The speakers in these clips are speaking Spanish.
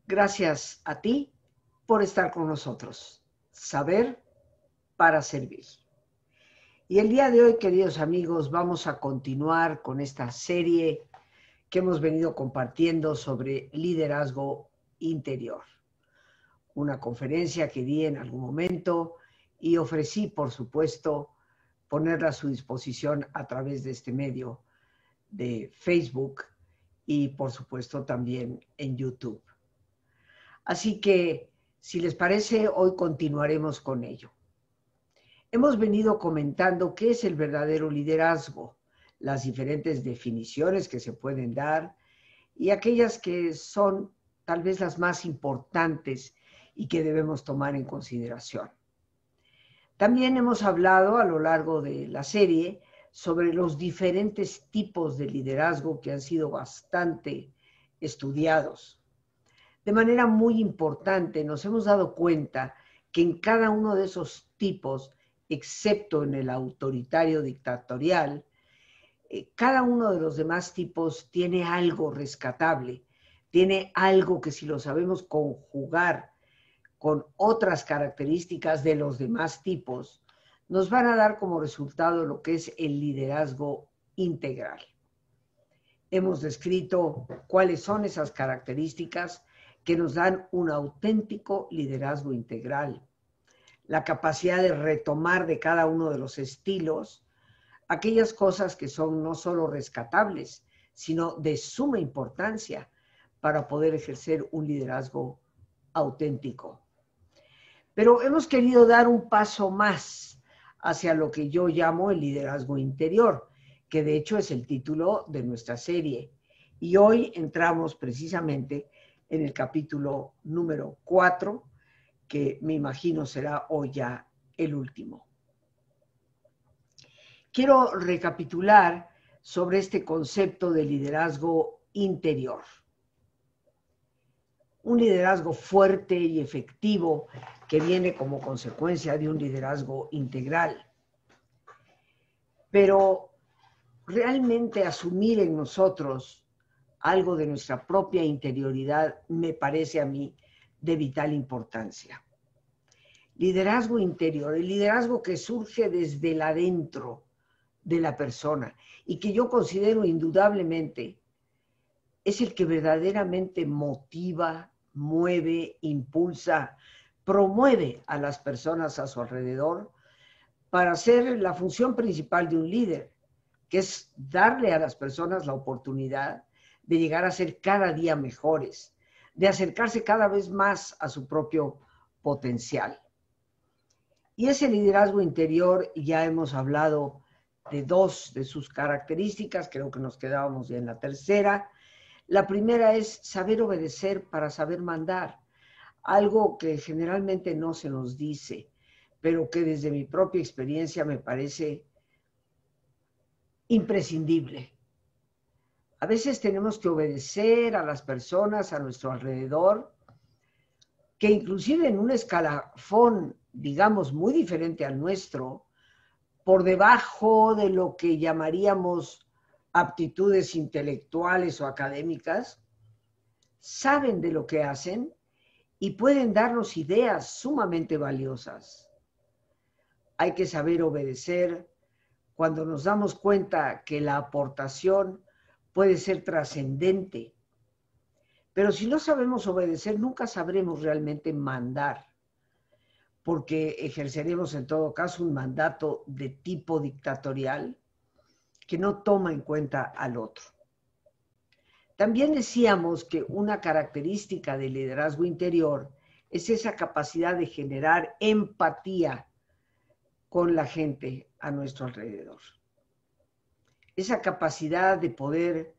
Gracias a ti por estar con nosotros. Saber para servir. Y el día de hoy, queridos amigos, vamos a continuar con esta serie que hemos venido compartiendo sobre liderazgo interior. Una conferencia que di en algún momento y ofrecí, por supuesto, ponerla a su disposición a través de este medio de Facebook y, por supuesto, también en YouTube. Así que, si les parece, hoy continuaremos con ello. Hemos venido comentando qué es el verdadero liderazgo, las diferentes definiciones que se pueden dar y aquellas que son tal vez las más importantes y que debemos tomar en consideración. También hemos hablado a lo largo de la serie sobre los diferentes tipos de liderazgo que han sido bastante estudiados. De manera muy importante nos hemos dado cuenta que en cada uno de esos tipos, excepto en el autoritario dictatorial, cada uno de los demás tipos tiene algo rescatable, tiene algo que si lo sabemos conjugar con otras características de los demás tipos, nos van a dar como resultado lo que es el liderazgo integral. Hemos descrito cuáles son esas características que nos dan un auténtico liderazgo integral. La capacidad de retomar de cada uno de los estilos aquellas cosas que son no solo rescatables, sino de suma importancia para poder ejercer un liderazgo auténtico. Pero hemos querido dar un paso más hacia lo que yo llamo el liderazgo interior, que de hecho es el título de nuestra serie. Y hoy entramos precisamente en el capítulo número 4, que me imagino será hoy ya el último. Quiero recapitular sobre este concepto de liderazgo interior. Un liderazgo fuerte y efectivo que viene como consecuencia de un liderazgo integral. Pero realmente asumir en nosotros algo de nuestra propia interioridad me parece a mí de vital importancia. Liderazgo interior, el liderazgo que surge desde el adentro de la persona y que yo considero indudablemente es el que verdaderamente motiva, mueve, impulsa, promueve a las personas a su alrededor para hacer la función principal de un líder, que es darle a las personas la oportunidad de llegar a ser cada día mejores, de acercarse cada vez más a su propio potencial. Y ese liderazgo interior, ya hemos hablado de dos de sus características, creo que nos quedábamos ya en la tercera. La primera es saber obedecer para saber mandar, algo que generalmente no se nos dice, pero que desde mi propia experiencia me parece imprescindible. A veces tenemos que obedecer a las personas a nuestro alrededor, que inclusive en un escalafón, digamos, muy diferente al nuestro, por debajo de lo que llamaríamos aptitudes intelectuales o académicas, saben de lo que hacen y pueden darnos ideas sumamente valiosas. Hay que saber obedecer cuando nos damos cuenta que la aportación puede ser trascendente. Pero si no sabemos obedecer, nunca sabremos realmente mandar, porque ejerceremos en todo caso un mandato de tipo dictatorial que no toma en cuenta al otro. También decíamos que una característica del liderazgo interior es esa capacidad de generar empatía con la gente a nuestro alrededor. Esa capacidad de poder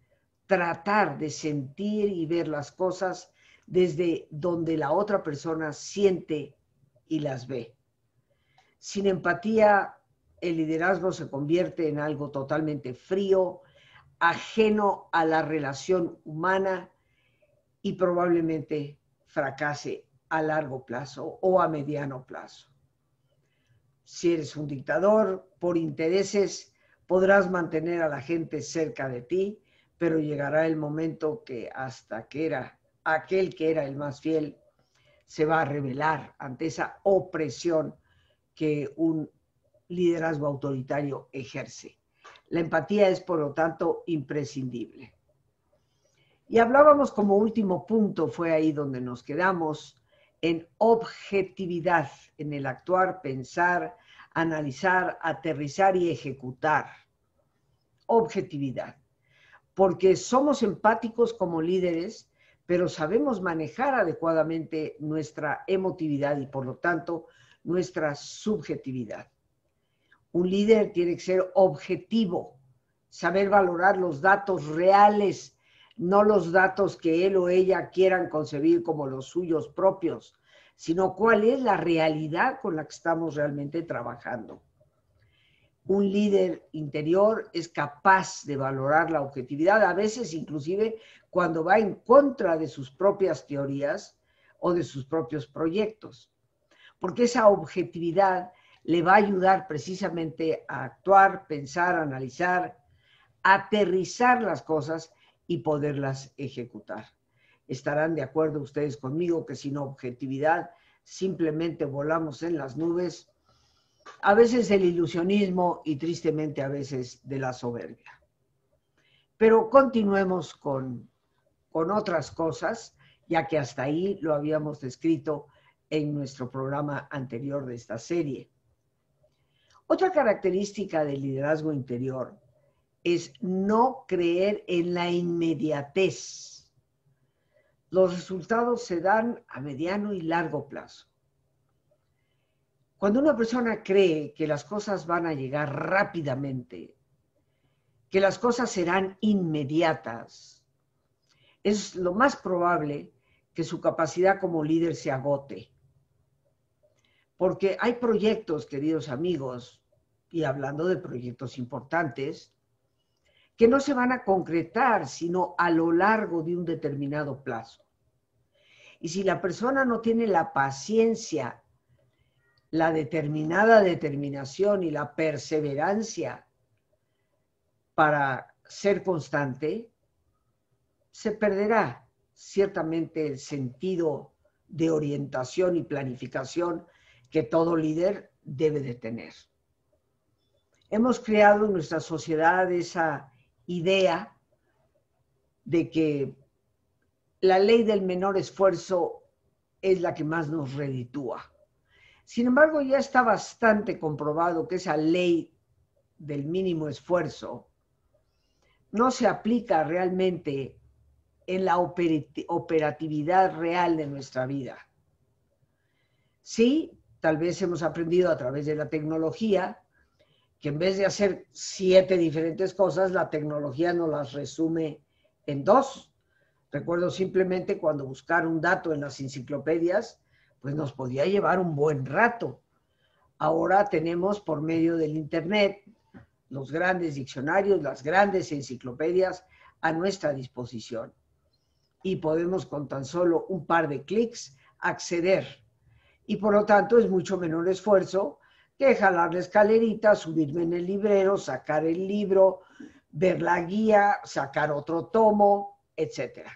tratar de sentir y ver las cosas desde donde la otra persona siente y las ve. Sin empatía, el liderazgo se convierte en algo totalmente frío, ajeno a la relación humana y probablemente fracase a largo plazo o a mediano plazo. Si eres un dictador, por intereses podrás mantener a la gente cerca de ti, pero llegará el momento que hasta que era aquel que era el más fiel se va a rebelar ante esa opresión que un liderazgo autoritario ejerce. La empatía es, por lo tanto, imprescindible. Y hablábamos como último punto, fue ahí donde nos quedamos, en objetividad, en el actuar, pensar, analizar, aterrizar y ejecutar. Objetividad. Porque somos empáticos como líderes, pero sabemos manejar adecuadamente nuestra emotividad y, por lo tanto, nuestra subjetividad. Un líder tiene que ser objetivo, saber valorar los datos reales, no los datos que él o ella quieran concebir como los suyos propios, sino cuál es la realidad con la que estamos realmente trabajando. Un líder interior es capaz de valorar la objetividad, a veces inclusive cuando va en contra de sus propias teorías o de sus propios proyectos, porque esa objetividad le va a ayudar precisamente a actuar, pensar, analizar, aterrizar las cosas y poderlas ejecutar. Estarán de acuerdo ustedes conmigo que sin objetividad simplemente volamos en las nubes, a veces del ilusionismo y tristemente a veces de la soberbia. Pero continuemos con otras cosas, ya que hasta ahí lo habíamos descrito en nuestro programa anterior de esta serie. Otra característica del liderazgo interior es no creer en la inmediatez. Los resultados se dan a mediano y largo plazo. Cuando una persona cree que las cosas van a llegar rápidamente, que las cosas serán inmediatas, es lo más probable que su capacidad como líder se agote. Porque hay proyectos, queridos amigos, y hablando de proyectos importantes, que no se van a concretar sino a lo largo de un determinado plazo. Y si la persona no tiene la paciencia, la determinada determinación y la perseverancia para ser constante, se perderá ciertamente el sentido de orientación y planificación que todo líder debe de tener. Hemos creado en nuestra sociedad esa idea de que la ley del menor esfuerzo es la que más nos reditúa. Sin embargo, ya está bastante comprobado que esa ley del mínimo esfuerzo no se aplica realmente en la operatividad real de nuestra vida. Sí, tal vez hemos aprendido a través de la tecnología que en vez de hacer 7 diferentes cosas, la tecnología nos las resume en 2. Recuerdo simplemente cuando buscar un dato en las enciclopedias, pues nos podía llevar un buen rato. Ahora tenemos por medio del Internet los grandes diccionarios, las grandes enciclopedias a nuestra disposición. Y podemos con tan solo un par de clics acceder. Y por lo tanto es mucho menor esfuerzo que jalar la escalerita, subirme en el librero, sacar el libro, ver la guía, sacar otro tomo, etc.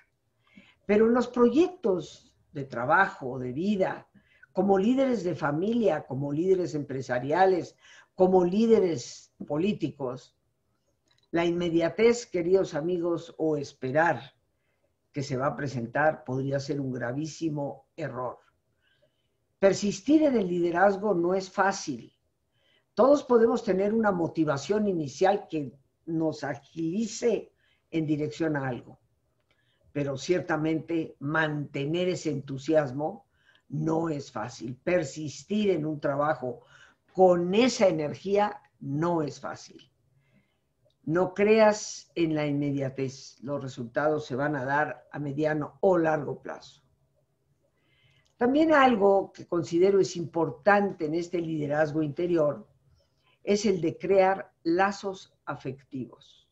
Pero en los proyectos de trabajo, de vida, como líderes de familia, como líderes empresariales, como líderes políticos, la inmediatez, queridos amigos, o esperar que se va a presentar podría ser un gravísimo error. Persistir en el liderazgo no es fácil. Todos podemos tener una motivación inicial que nos agilice en dirección a algo, pero ciertamente mantener ese entusiasmo no es fácil. Persistir en un trabajo con esa energía no es fácil. No creas en la inmediatez. Los resultados se van a dar a mediano o largo plazo. También algo que considero es importante en este liderazgo interior es el de crear lazos afectivos.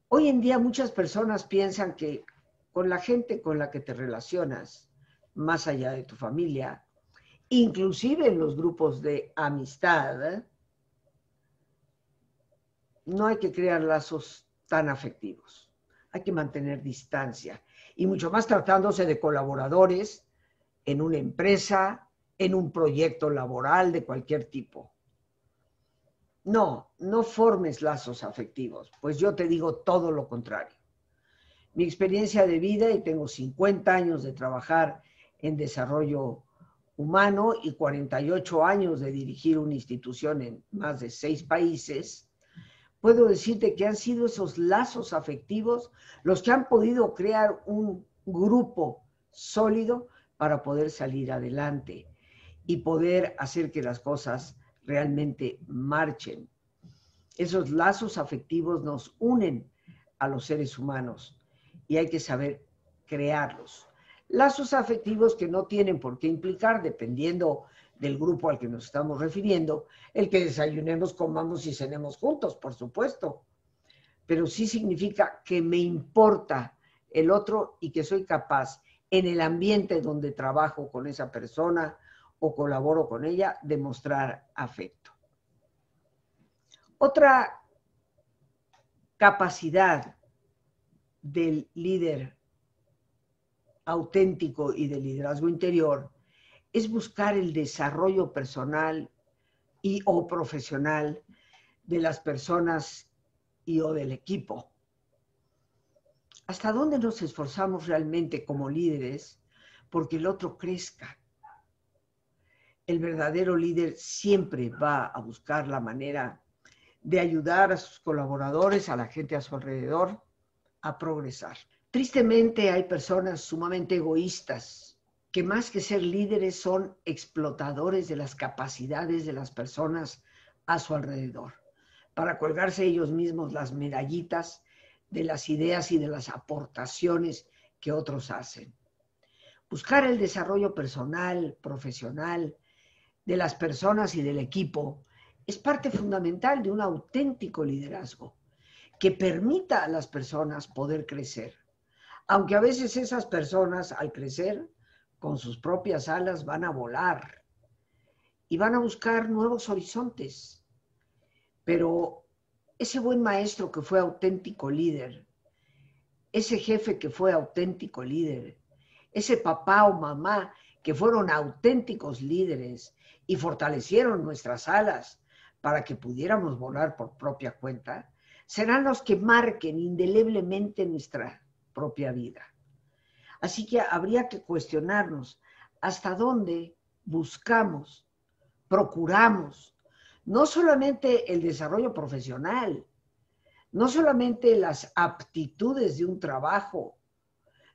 Hoy en día muchas personas piensan que con la gente con la que te relacionas, más allá de tu familia, inclusive en los grupos de amistad, no hay que crear lazos tan afectivos. hay que mantener distancia. Y mucho más tratándose de colaboradores en una empresa, en un proyecto laboral de cualquier tipo. No, no formes lazos afectivos, pues yo te digo todo lo contrario. Mi experiencia de vida, y tengo 50 años de trabajar en desarrollo humano y 48 años de dirigir una institución en más de 6 países, puedo decirte que han sido esos lazos afectivos los que han podido crear un grupo sólido para poder salir adelante y poder hacer que las cosas realmente marchen. Esos lazos afectivos nos unen a los seres humanos y hay que saber crearlos. Lazos afectivos que no tienen por qué implicar, dependiendo del grupo al que nos estamos refiriendo, el que desayunemos, comamos y cenemos juntos, por supuesto. Pero sí significa que me importa el otro y que soy capaz, en el ambiente donde trabajo con esa persona o colaboro con ella, de mostrar afecto. Otra capacidad del líder auténtico y del liderazgo interior es buscar el desarrollo personal y o profesional de las personas y o del equipo. ¿Hasta dónde nos esforzamos realmente como líderes porque el otro crezca? El verdadero líder siempre va a buscar la manera de ayudar a sus colaboradores, a la gente a su alrededor, a progresar. Tristemente hay personas sumamente egoístas que más que ser líderes son explotadores de las capacidades de las personas a su alrededor, para colgarse ellos mismos las medallitas de las ideas y de las aportaciones que otros hacen. Buscar el desarrollo personal, profesional, de las personas y del equipo es parte fundamental de un auténtico liderazgo que permita a las personas poder crecer. Aunque a veces esas personas, al crecer, con sus propias alas van a volar y van a buscar nuevos horizontes. Pero ese buen maestro que fue auténtico líder, ese jefe que fue auténtico líder, ese papá o mamá que fueron auténticos líderes y fortalecieron nuestras alas para que pudiéramos volar por propia cuenta, serán los que marquen indeleblemente nuestra propia vida. Así que habría que cuestionarnos hasta dónde buscamos, procuramos, no solamente el desarrollo profesional, no solamente las aptitudes de un trabajo,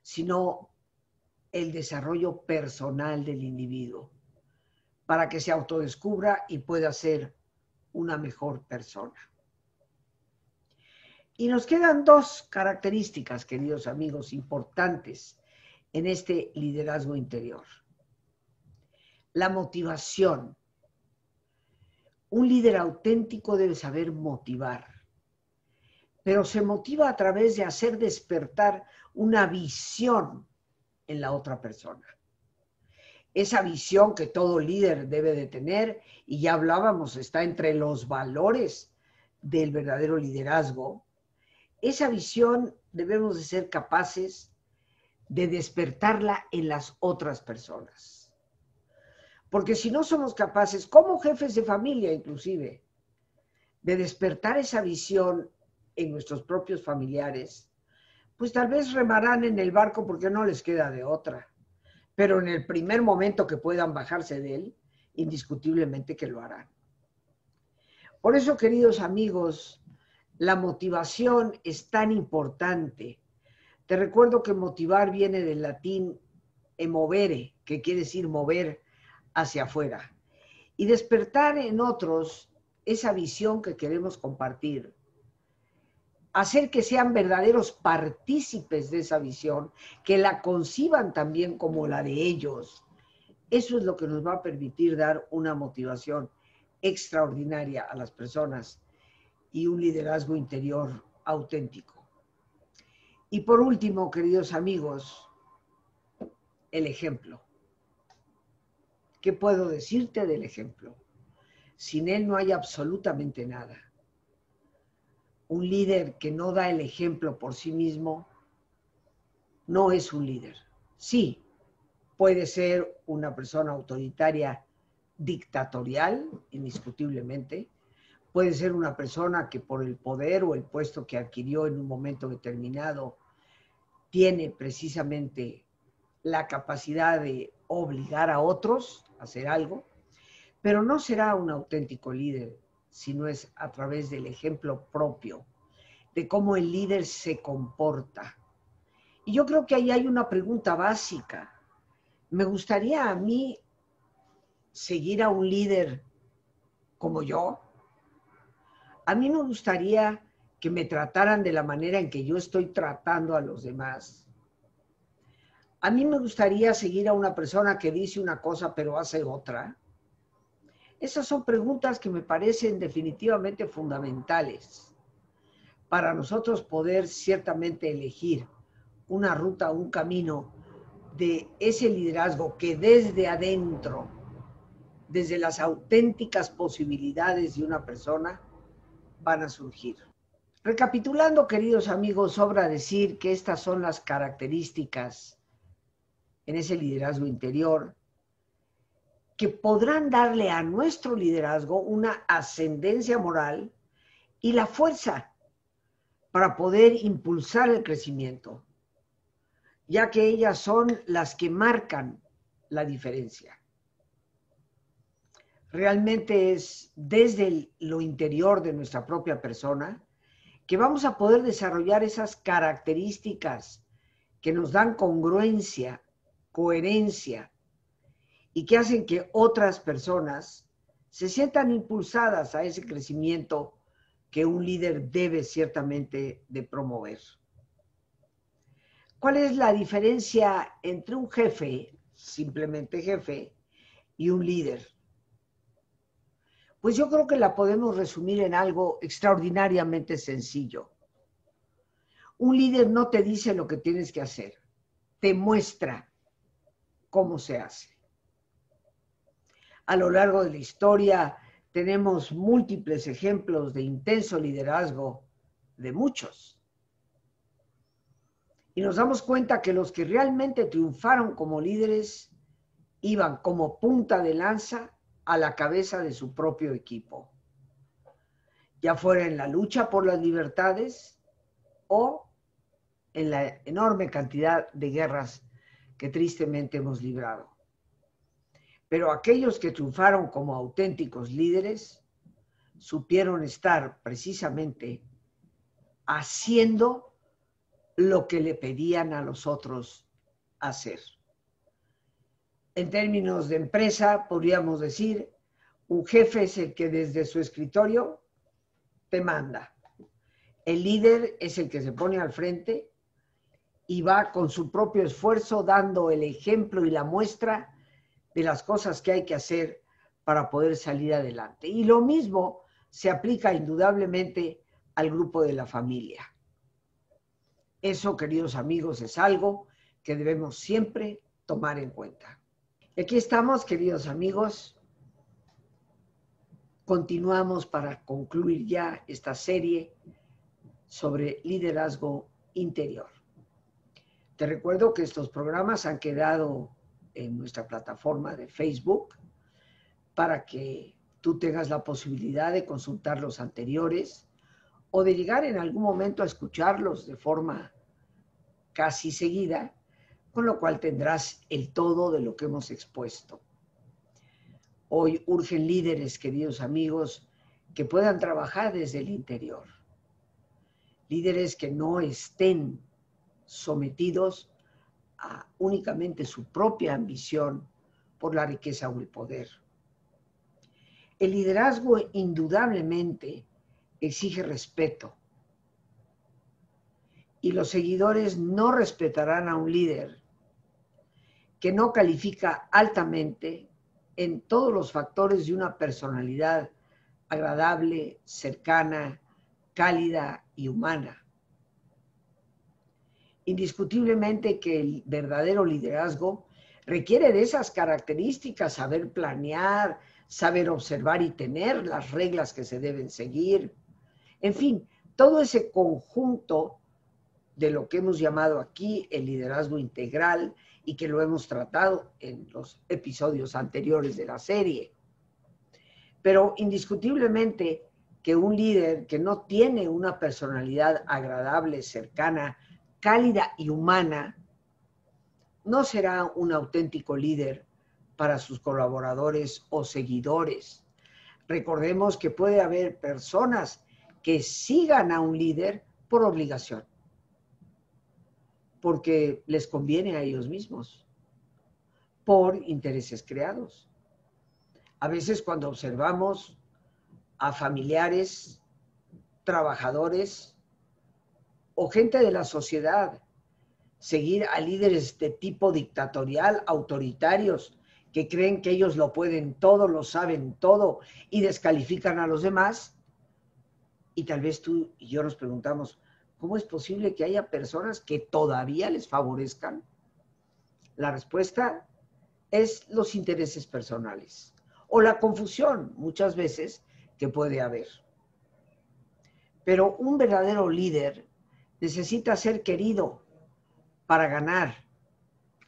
sino el desarrollo personal del individuo, para que se autodescubra y pueda ser una mejor persona. Y nos quedan dos características, queridos amigos, importantes en este liderazgo interior. La motivación. Un líder auténtico debe saber motivar, pero se motiva a través de hacer despertar una visión en la otra persona. Esa visión que todo líder debe de tener, y ya hablábamos, está entre los valores del verdadero liderazgo. Esa visión debemos de ser capaces de despertarla en las otras personas. Porque si no somos capaces, como jefes de familia inclusive, de despertar esa visión en nuestros propios familiares, pues tal vez remarán en el barco porque no les queda de otra. Pero en el primer momento que puedan bajarse de él, indiscutiblemente que lo harán. Por eso, queridos amigos, la motivación es tan importante. Te recuerdo que motivar viene del latín emovere, que quiere decir mover hacia afuera. Y despertar en otros esa visión que queremos compartir. Hacer que sean verdaderos partícipes de esa visión, que la conciban también como la de ellos. Eso es lo que nos va a permitir dar una motivación extraordinaria a las personas y un liderazgo interior auténtico. Y por último, queridos amigos, el ejemplo. ¿Qué puedo decirte del ejemplo? Sin él no hay absolutamente nada. Un líder que no da el ejemplo por sí mismo no es un líder. Sí, puede ser una persona autoritaria, dictatorial, indiscutiblemente. Puede ser una persona que por el poder o el puesto que adquirió en un momento determinado tiene precisamente la capacidad de obligar a otros a hacer algo, pero no será un auténtico líder si no es a través del ejemplo propio, de cómo el líder se comporta. Y yo creo que ahí hay una pregunta básica. ¿Me gustaría a mí seguir a un líder como yo? A mí me gustaría que me trataran de la manera en que yo estoy tratando a los demás. A mí me gustaría seguir a una persona que dice una cosa pero hace otra. Esas son preguntas que me parecen definitivamente fundamentales para nosotros poder ciertamente elegir una ruta, un camino de ese liderazgo que desde adentro, desde las auténticas posibilidades de una persona, van a surgir. Recapitulando, queridos amigos, sobra decir que estas son las características en ese liderazgo interior que podrán darle a nuestro liderazgo una ascendencia moral y la fuerza para poder impulsar el crecimiento, ya que ellas son las que marcan la diferencia. Realmente es desde lo interior de nuestra propia persona que vamos a poder desarrollar esas características que nos dan congruencia, coherencia y que hacen que otras personas se sientan impulsadas a ese crecimiento que un líder debe ciertamente de promover. ¿Cuál es la diferencia entre un jefe, simplemente jefe, y un líder? Pues yo creo que la podemos resumir en algo extraordinariamente sencillo. Un líder no te dice lo que tienes que hacer, te muestra cómo se hace. A lo largo de la historia tenemos múltiples ejemplos de intenso liderazgo de muchos. Y nos damos cuenta que los que realmente triunfaron como líderes iban como punta de lanza a la cabeza de su propio equipo, ya fuera en la lucha por las libertades o en la enorme cantidad de guerras que tristemente hemos librado. Pero aquellos que triunfaron como auténticos líderes supieron estar precisamente haciendo lo que le pedían a los otros hacer. En términos de empresa, podríamos decir, un jefe es el que desde su escritorio te manda. El líder es el que se pone al frente y va con su propio esfuerzo dando el ejemplo y la muestra de las cosas que hay que hacer para poder salir adelante. Y lo mismo se aplica indudablemente al grupo de la familia. Eso, queridos amigos, es algo que debemos siempre tomar en cuenta. Aquí estamos, queridos amigos. Continuamos para concluir ya esta serie sobre liderazgo interior. Te recuerdo que estos programas han quedado en nuestra plataforma de Facebook para que tú tengas la posibilidad de consultar los anteriores o de llegar en algún momento a escucharlos de forma casi seguida, con lo cual tendrás el todo de lo que hemos expuesto. Hoy urgen líderes, queridos amigos, que puedan trabajar desde el interior. Líderes que no estén sometidos a únicamente su propia ambición por la riqueza o el poder. El liderazgo indudablemente exige respeto. Y los seguidores no respetarán a un líder que no califica altamente en todos los factores de una personalidad agradable, cercana, cálida y humana. Indiscutiblemente que el verdadero liderazgo requiere de esas características, saber planear, saber observar y tener las reglas que se deben seguir. En fin, todo ese conjunto de lo que hemos llamado aquí el liderazgo integral y que lo hemos tratado en los episodios anteriores de la serie. Pero indiscutiblemente que un líder que no tiene una personalidad agradable, cercana, cálida y humana, no será un auténtico líder para sus colaboradores o seguidores. Recordemos que puede haber personas que sigan a un líder por obligación, porque les conviene a ellos mismos, por intereses creados. A veces cuando observamos a familiares, trabajadores o gente de la sociedad seguir a líderes de tipo dictatorial, autoritarios, que creen que ellos lo pueden todo, lo saben todo y descalifican a los demás, y tal vez tú y yo nos preguntamos, ¿cómo es posible que haya personas que todavía les favorezcan? La respuesta es los intereses personales o la confusión muchas veces que puede haber. Pero un verdadero líder necesita ser querido para ganar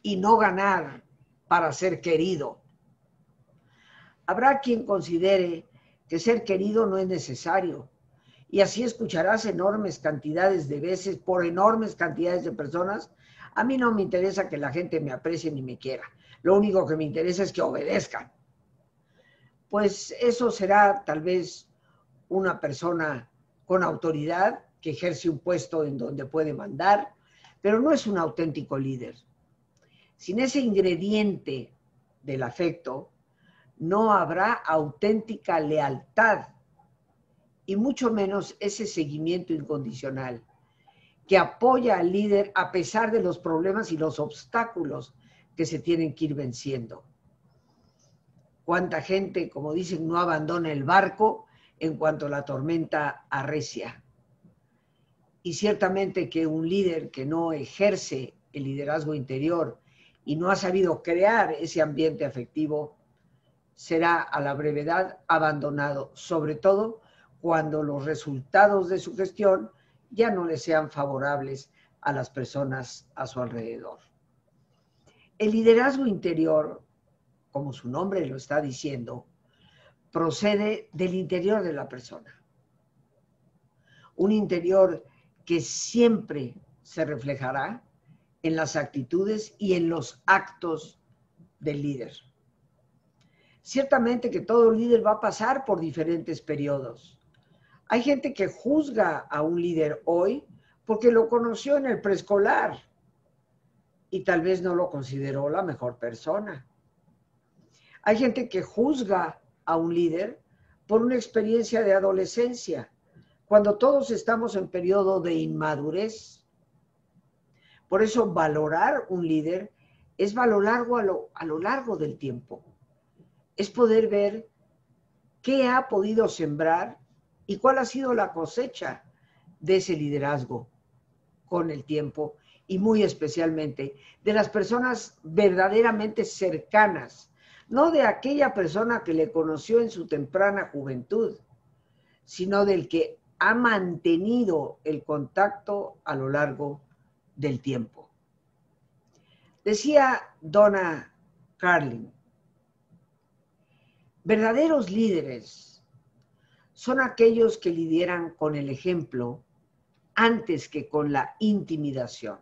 y no ganar para ser querido. Habrá quien considere que ser querido no es necesario y así escucharás enormes cantidades de veces por enormes cantidades de personas. A mí no me interesa que la gente me aprecie ni me quiera. Lo único que me interesa es que obedezcan. Pues eso será tal vez una persona con autoridad que ejerce un puesto en donde puede mandar, pero no es un auténtico líder. Sin ese ingrediente del afecto, no habrá auténtica lealtad y mucho menos ese seguimiento incondicional que apoya al líder a pesar de los problemas y los obstáculos que se tienen que ir venciendo. ¿Cuánta gente, como dicen, no abandona el barco en cuanto la tormenta arrecia? Y ciertamente que un líder que no ejerce el liderazgo interior y no ha sabido crear ese ambiente afectivo, será a la brevedad abandonado, sobre todo cuando los resultados de su gestión ya no le sean favorables a las personas a su alrededor. El liderazgo interior, como su nombre lo está diciendo, procede del interior de la persona. Un interior que siempre se reflejará en las actitudes y en los actos del líder. Ciertamente que todo líder va a pasar por diferentes periodos. Hay gente que juzga a un líder hoy porque lo conoció en el preescolar y tal vez no lo consideró la mejor persona. Hay gente que juzga a un líder por una experiencia de adolescencia, cuando todos estamos en periodo de inmadurez. Por eso valorar un líder es valorarlo a lo largo del tiempo. Es poder ver qué ha podido sembrar y cuál ha sido la cosecha de ese liderazgo con el tiempo y muy especialmente de las personas verdaderamente cercanas, no de aquella persona que le conoció en su temprana juventud, sino del que ha mantenido el contacto a lo largo del tiempo. Decía Donna Carlin, verdaderos líderes son aquellos que lideran con el ejemplo antes que con la intimidación.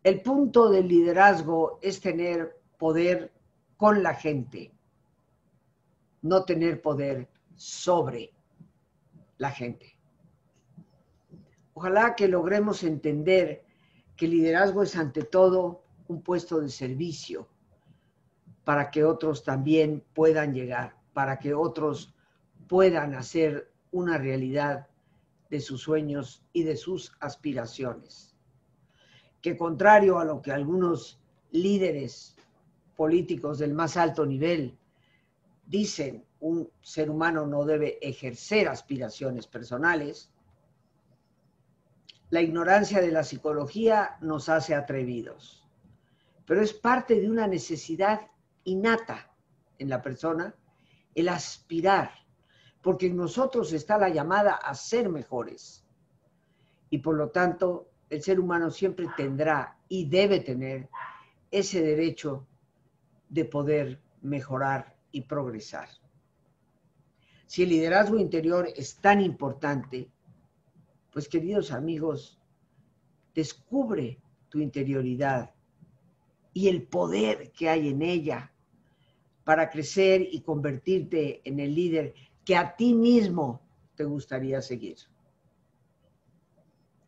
El punto del liderazgo es tener poder con la gente, no tener poder sobre la gente. Ojalá que logremos entender que el liderazgo es ante todo un puesto de servicio para que otros también puedan llegar, para que otros puedan hacer una realidad de sus sueños y de sus aspiraciones. Que contrario a lo que algunos líderes políticos del más alto nivel dicen, un ser humano no debe ejercer aspiraciones personales, la ignorancia de la psicología nos hace atrevidos, pero es parte de una necesidad innata en la persona el aspirar, porque en nosotros está la llamada a ser mejores. Y por lo tanto, el ser humano siempre tendrá y debe tener ese derecho de poder mejorar y progresar. Si el liderazgo interior es tan importante, pues queridos amigos, descubre tu interioridad y el poder que hay en ella para crecer y convertirte en el líder que a ti mismo te gustaría seguir.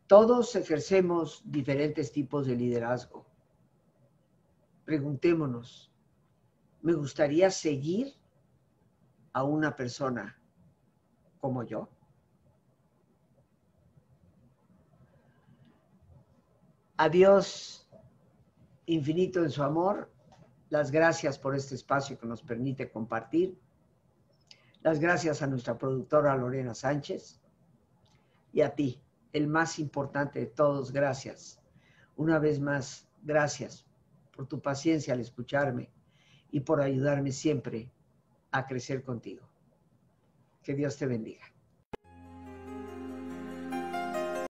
Todos ejercemos diferentes tipos de liderazgo. Preguntémonos, ¿me gustaría seguir a una persona como yo? A Dios infinito en su amor, las gracias por este espacio que nos permite compartir. Las gracias a nuestra productora Lorena Sánchez y a ti, el más importante de todos, gracias. Una vez más, gracias por tu paciencia al escucharme y por ayudarme siempre a crecer contigo. Que Dios te bendiga.